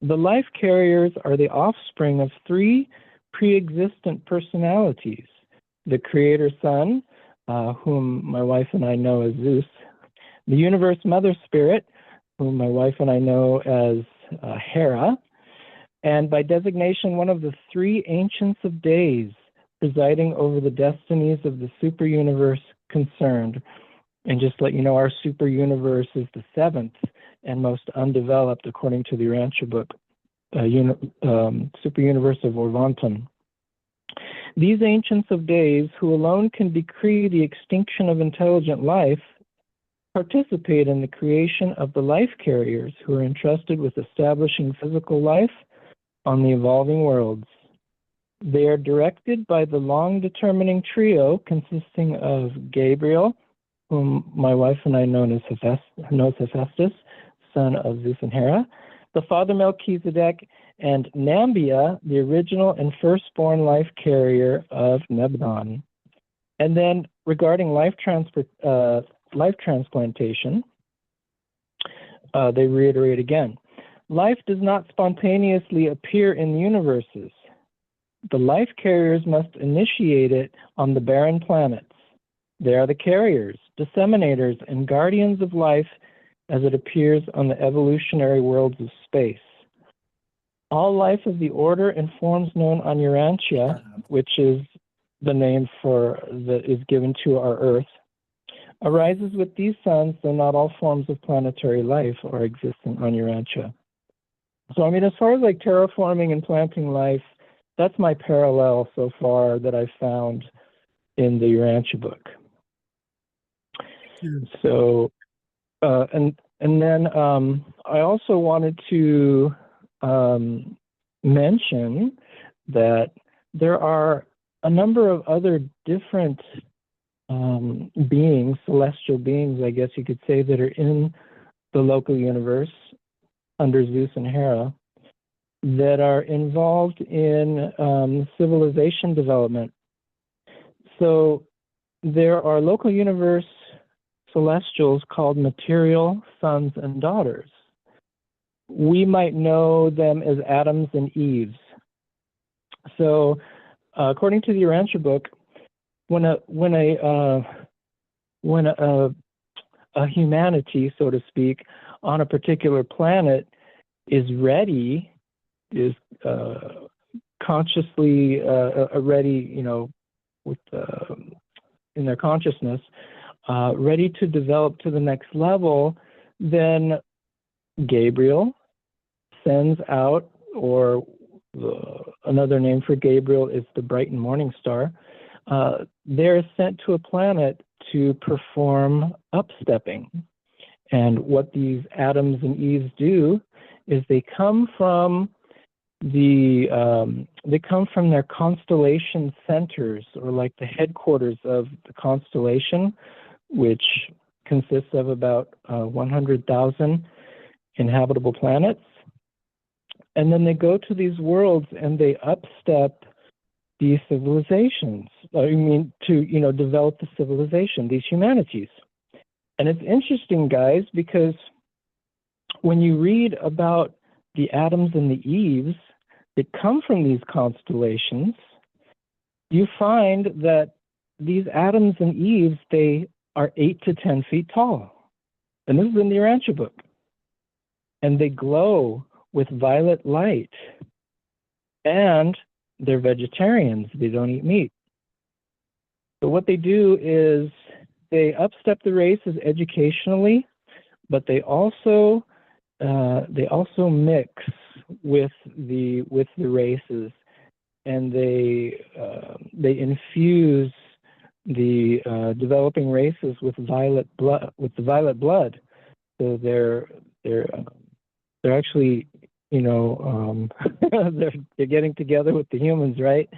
The life carriers are the offspring of three pre-existent personalities: the Creator Son, whom my wife and I know as Zeus; the Universe Mother Spirit, whom my wife and I know as Hera; and by designation, one of the three Ancients of Days, presiding over the destinies of the super universe concerned. And just to let you know, our super universe is the seventh and most undeveloped, according to the Urantia book, super universe of Orvonton. These Ancients of Days, who alone can decree the extinction of intelligent life, participate in the creation of the life carriers, who are entrusted with establishing physical life on the evolving worlds. They are directed by the long-determining trio consisting of Gabriel, whom my wife and I know as Hephaestus, son of Zeus and Hera, the father Melchizedek, and Nambia, the original and firstborn life carrier of Nebnon. And then regarding life transplantation, they reiterate again, life does not spontaneously appear in universes. The life carriers must initiate it on the barren planets. They are the carriers, disseminators, and guardians of life as it appears on the evolutionary worlds of space. All life of the order and forms known on Urantia, which is the name that is given to our Earth, arises with these suns, though not all forms of planetary life are existent on Urantia. So, I mean, as far as like terraforming and planting life, that's my parallel so far that I found in the Urantia book. So, and then I also wanted to mention that there are a number of other different beings, celestial beings, I guess you could say, that are in the local universe under Zeus and Hera that are involved in civilization development. So there are local universe celestials called material sons and daughters. We might know them as Adams and Eves. So according to the Urantia book, when a humanity, so to speak, on a particular planet is ready, is consciously ready, you know, with in their consciousness, ready to develop to the next level, then Gabriel sends out, or another name for Gabriel is the bright and morning star. They're sent to a planet to perform upstepping. And what these Adams and Eves do is they come from their constellation centers, or like the headquarters of the constellation, which consists of about 100,000 inhabitable planets. And then they go to these worlds and they upstep these civilizations. I mean, to, you know, develop the civilization, these humanities. And it's interesting, guys, because when you read about the Adams and the Eves that come from these constellations, you find that these Adams and Eves, they are 8 to 10 feet tall. And this is in the Urantia book. And they glow with violet light. And they're vegetarians. They don't eat meat. So what they do is they upstep the races educationally, but they also mix with the races, and they infuse the developing races with violet blood, the violet blood. So they're actually, you know, they're getting together with the humans, right?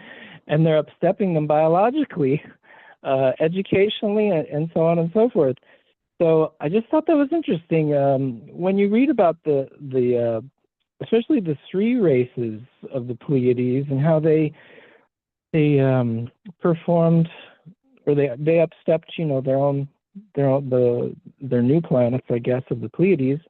And they're upstepping them biologically, educationally, and so on and so forth. So I just thought that was interesting. When you read about the especially the three races of the Pleiades and how they performed, or they upstepped, you know, their new planets, I guess, of the Pleiades.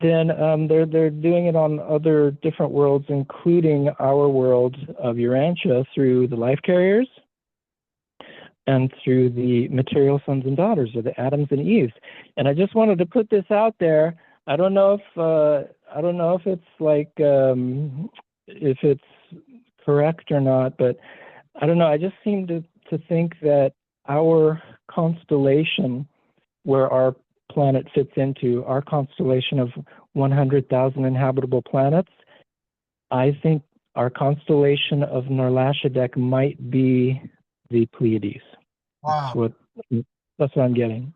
Then they're doing it on other different worlds, including our world of Urantia, through the life carriers and through the material sons and daughters, or the Adams and Eves. And I just wanted to put this out there. I don't know if it's like if it's correct or not, but I don't know. I just seem to think that our constellation, where our planet fits into, our constellation of 100,000 inhabitable planets, I think our constellation of Norlashadek might be the Pleiades. Wow. That's what I'm getting.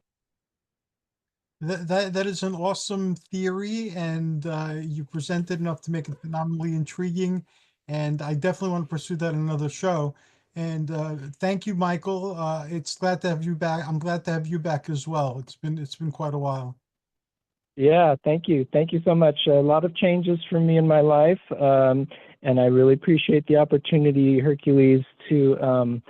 That is an awesome theory, and you presented enough to make it phenomenally intriguing. and I definitely want to pursue that in another show. And thank you, Michael. It's glad to have you back. I'm glad to have you back as well. It's been quite a while. Yeah, thank you. Thank you so much. A lot of changes for me in my life, and I really appreciate the opportunity, Hercules, to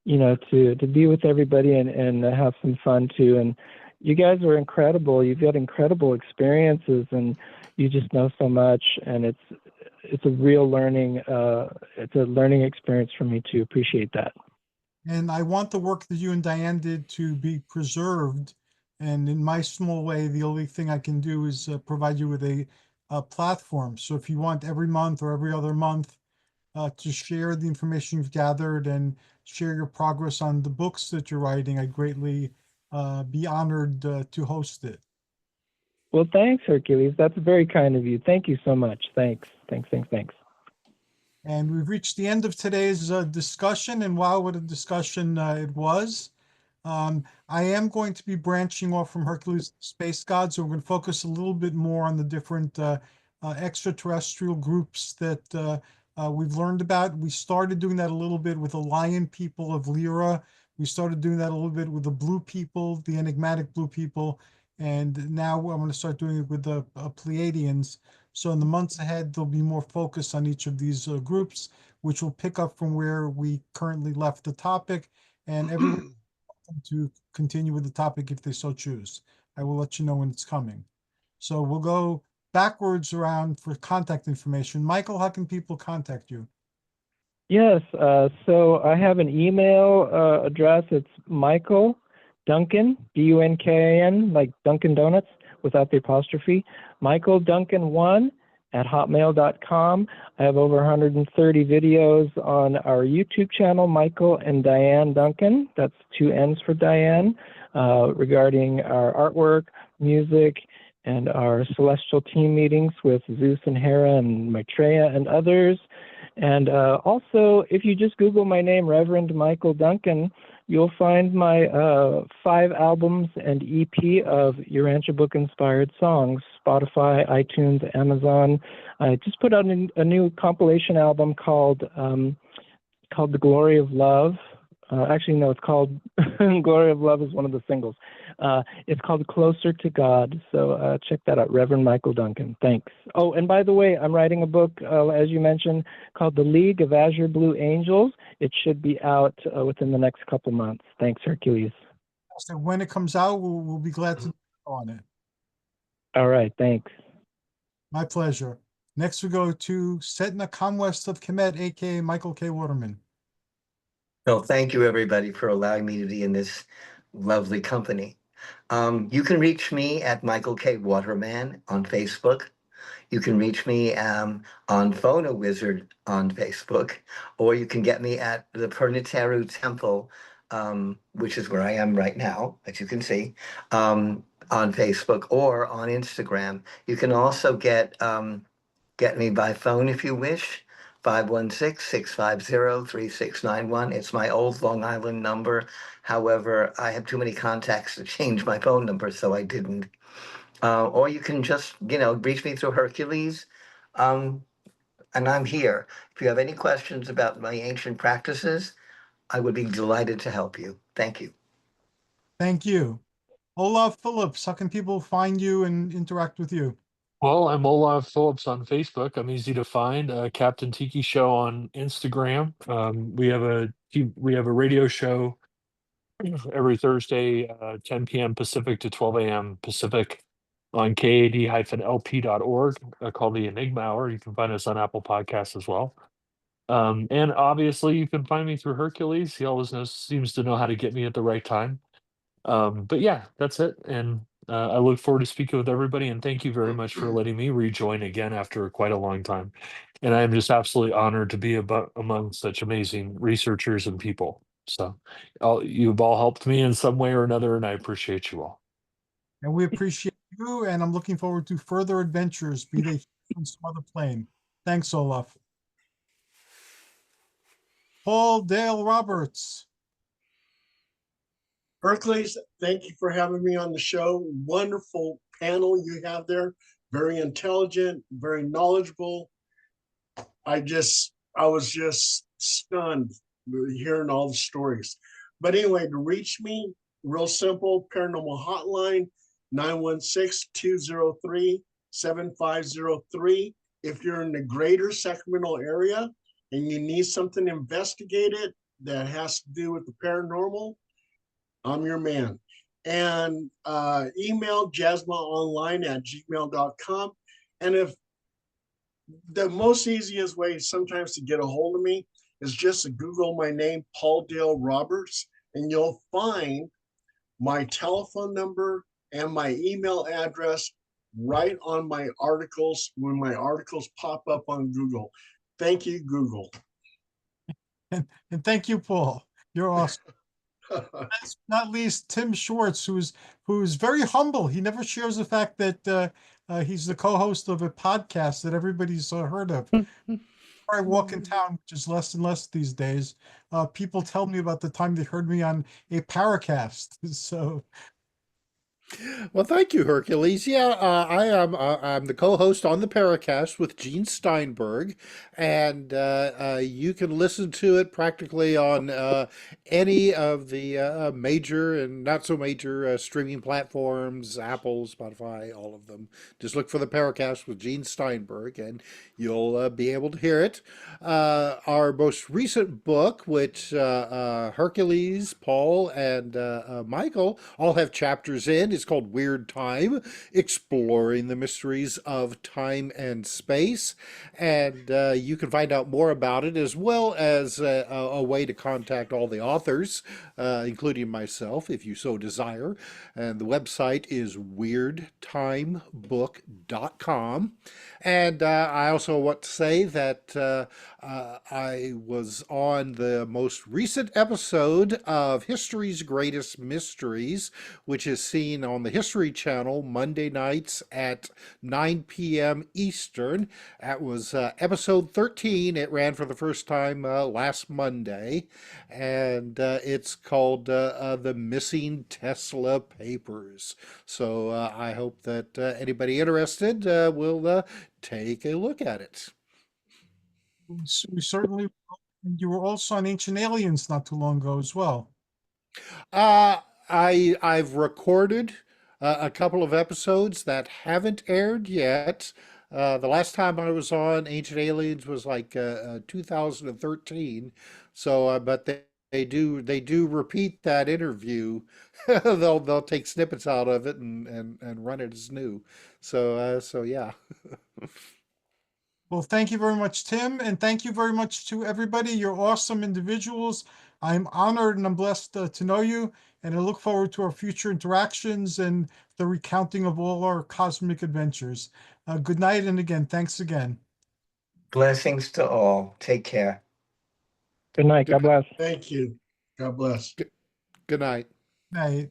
to be with everybody and have some fun too. And you guys are incredible. You've got incredible experiences, and you just know so much. And it's a real learning. It's a learning experience for me too. Appreciate that. And I want the work that you and Diane did to be preserved. And in my small way, the only thing I can do is provide you with a platform. So if you want every month or every other month to share the information you've gathered and share your progress on the books that you're writing, I'd greatly be honored to host it. Well, thanks, Hercules. That's very kind of you. Thank you so much. Thanks. Thanks. And we've reached the end of today's discussion, and wow, what a discussion it was. I am going to be branching off from Hercules Space Gods, so we're going to focus a little bit more on the different extraterrestrial groups that we've learned about. We started doing that a little bit with the Lion People of Lyra. We started doing that a little bit with the Blue People, the enigmatic Blue People, and now I'm going to start doing it with the Pleiadians. So in the months ahead, there'll be more focus on each of these groups, which will pick up from where we currently left the topic, and everyone to continue with the topic if they so choose. I will let you know when it's coming. So we'll go backwards around for contact information. Michael, how can people contact you? Yes. So I have an email address. It's Michael Duncan, Dunkan, like Dunkin' Donuts without the apostrophe. Michael Duncan1 at hotmail.com. I have over 130 videos on our YouTube channel, Michael and Diane Duncan. That's 2 N's for Diane, regarding our artwork, music, and our celestial team meetings with Zeus and Hera and Maitreya and others. And also, if you just Google my name, Reverend Michael Duncan, you'll find my 5 albums and EP of Urantia Book inspired songs, Spotify, iTunes, Amazon. I just put out a new compilation album called The Glory of Love. Actually, no, it's called Glory of Love is one of the singles. It's called Closer to God. So check that out, Reverend Michael Duncan. Thanks. Oh, and by the way, I'm writing a book, as you mentioned, called The League of Azure Blue Angels. It should be out within the next couple months. Thanks, Hercules. So when it comes out, we'll be glad to go on it. All right, thanks. My pleasure. Next, we go to Setna Comwest of Kemet, aka Michael K. Waterman. So thank you, everybody, for allowing me to be in this lovely company. You can reach me at Michael K. Waterman on Facebook. You can reach me on Phono Wizard on Facebook, or you can get me at the Pernitaru Temple, which is where I am right now, as you can see, on Facebook or on Instagram. You can also get me by phone if you wish. 516-650-3691. It's my old Long Island number. However, I have too many contacts to change my phone number, so I didn't. Or you can just, reach me through Hercules, and I'm here. If you have any questions about my ancient practices, I would be delighted to help you. Thank you. Thank you. Olaf Phillips, how can people find you and interact with you? Well, I'm Olaf Phillips on Facebook. I'm easy to find. Captain Tiki Show on Instagram. We have a radio show every Thursday, 10 p.m. Pacific to 12 a.m. Pacific on kad-lp.org, called the Enigma Hour. You can find us on Apple Podcasts as well. And obviously, you can find me through Hercules. He always seems to know how to get me at the right time. But yeah, that's it. And I look forward to speaking with everybody. And thank you very much for letting me rejoin again after quite a long time. And I am just absolutely honored to be among such amazing researchers and people. So you've all helped me in some way or another, and I appreciate you all. And we appreciate you, and I'm looking forward to further adventures, be they from some other plane. Thanks, Olaf. Paul Dale Roberts. Hercules, thank you for having me on the show. Wonderful panel you have there. Very intelligent, very knowledgeable. I I was just stunned hearing all the stories. But anyway, to reach me, real simple, paranormal hotline, 916-203-7503. If you're in the greater Sacramento area and you need something investigated that has to do with the paranormal, I'm your man. And email jasmaonline@gmail.com. And if the most easiest way sometimes to get a hold of me is just to Google my name, Paul Dale Roberts, and you'll find my telephone number and my email address right on my articles when my articles pop up on Google. Thank you, Google. And thank you, Paul. You're awesome. Last but not least, Tim Schwartz, who's very humble. He never shares the fact that he's the co-host of a podcast that everybody's heard of. I walk in town, which is less and less these days. People tell me about the time they heard me on a Paracast. So Well, thank you, Hercules. Yeah, I'm the co-host on the Paracast with Gene Steinberg, and you can listen to it practically on any of the major and not so major streaming platforms, Apple, Spotify, all of them. Just look for the Paracast with Gene Steinberg, and you'll be able to hear it. Our most recent book, which Hercules, Paul, and Michael all have chapters in, is called Weird Time, Exploring the Mysteries of Time and Space. And you can find out more about it, as well as a way to contact all the authors, including myself, if you so desire. And the website is weirdtimebook.com. And I also want to say that I was on the most recent episode of History's Greatest Mysteries, which is seen on the History Channel Monday nights at 9 p.m. Eastern. That was episode 13. It ran for the first time last Monday, and it's called The Missing Tesla Papers. So I hope that anybody interested will take a look at it. we certainly will. You were also on Ancient Aliens not too long ago as well. I've recorded a couple of episodes that haven't aired yet. The last time I was on Ancient Aliens was like 2013. So, but they do repeat that interview. They'll take snippets out of it and run it as new. So yeah. Well, thank you very much, Tim, and thank you very much to everybody. You're awesome individuals. I'm honored and I'm blessed to know you, and I look forward to our future interactions and the recounting of all our cosmic adventures. Good night, and again, thanks again. Blessings to all. Take care. Good night. God bless. Thank you. God bless. Good night. Night.